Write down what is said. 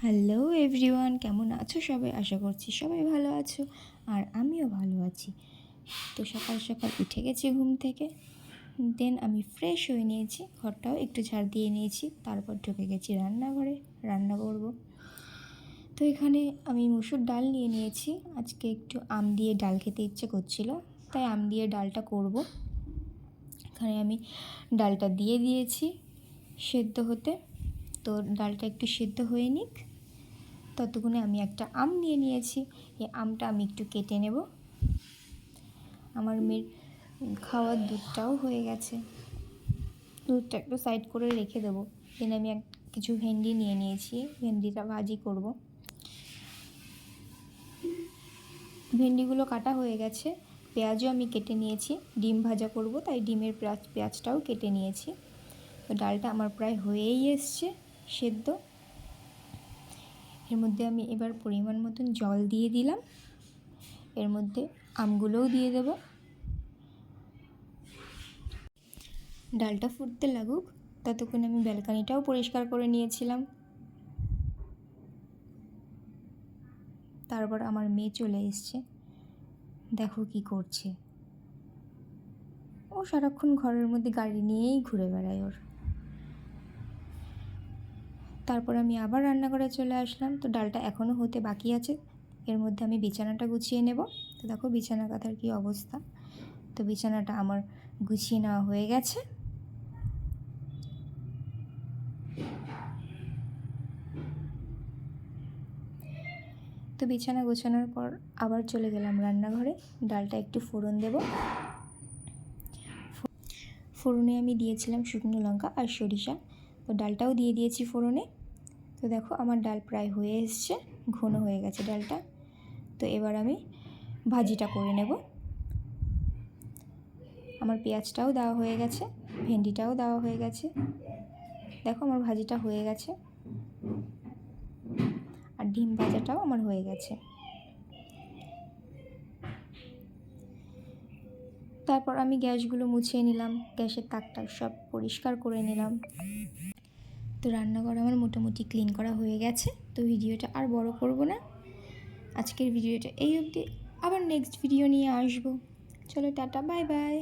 Hello everyone, কেমন আছো সবাই? আশা করছি সবাই ভালো আছো, আর আমিও ভালো আছি। তো সকাল সকাল উঠে গেছি ঘুম থেকে, দেন আমি ফ্রেশ হয়ে নিয়েছি, ঘরটাও একটু ঝাড় দিয়ে নিয়েছি, তারপর ঢুকে গেছি রান্নাঘরে, রান্না করব। তো এখানে আমি মুসুর ডাল নিয়ে নিয়েছি। আজকে একটু আম দিয়ে ডাল খেতে ইচ্ছে করছিল, তাই আম দিয়ে ডালটা করব। এখানে আমি ডালটা দিয়ে দিয়েছি সেদ্ধ হতে। তো ডালটা একটু সেদ্ধ হয়ে নিক, ততক্ষণে আমি একটা আম নিয়ে নিয়েছি। এই আমটা আমি একটু কেটে নেব। আমার মেয়ের খাওয়ার দুধটাও হয়ে গেছে, দুধটা একটু সাইড করে রেখে দেবো। দেন আমি কিছু ভেন্ডি নিয়ে নিয়েছি, ভেন্ডিটা ভাজি করব। ভেন্ডিগুলো কাটা হয়ে গেছে, পেঁয়াজও আমি কেটে নিয়েছি, ডিম ভাজা করব তাই ডিমের পেঁয়াজটাও কেটে নিয়েছি। তো ডালটা আমার প্রায় হয়েই এসছে সেদ্ধ। এর মধ্যে আমি এবার পরিমাণ মতন জল দিয়ে দিলাম, এর মধ্যে আমগুলোও দিয়ে দেব। ডালটা ফুটতে লাগুক, ততক্ষণ আমি ব্যালকানিটাও পরিষ্কার করে নিয়েছিলাম। তারপর আমার মেয়ে চলে এসছে, দেখো কি করছে। ও সারাক্ষণ ঘরের মধ্যে গাড়ি নিয়েই ঘুরে বেড়ায় ওর। তারপর আমি আবার রান্নাঘরে চলে আসলাম। তো ডালটা এখনও হতে বাকি আছে, এর মধ্যে আমি বিছানাটা গুছিয়ে নেব। তো দেখো বিছানা কাঁথার কী অবস্থা। তো বিছানাটা আমার গুছিয়ে নেওয়া হয়ে গেছে। তো বিছানা গোছানোর পর আবার চলে গেলাম রান্নাঘরে, ডালটা একটু ফোড়ন দেব। ফোড়নে আমি দিয়েছিলাম শুকনো লঙ্কা আর সরিষা। তো ডালটাও দিয়ে দিয়েছি ফোড়নে। তো দেখো আমার ডাল প্রায় হয়ে এসছে, ঘন হয়ে গেছে ডালটা। তো এবার আমি ভাজিটা করে নেব। আমার পেঁয়াজটাও দেওয়া হয়ে গেছে, ভেন্ডিটাও দেওয়া হয়ে গেছে। দেখো আমার ভাজিটা হয়ে গেছে, আর ডিম ভাজাটাও আমার হয়ে গেছে। তারপর আমি গ্যাসগুলো মুছিয়ে নিলাম, গ্যাসের তাকটা সব পরিষ্কার করে নিলাম। তো রান্নাঘর আমার মোটামুটি ক্লিন করা হয়ে গেছে। তো ভিডিওটা আর বড় করব না, আজকের ভিডিওটা এই অবধি। আবার নেক্সট ভিডিও নিয়ে আসবো। চলো টাটা, বাই বাই।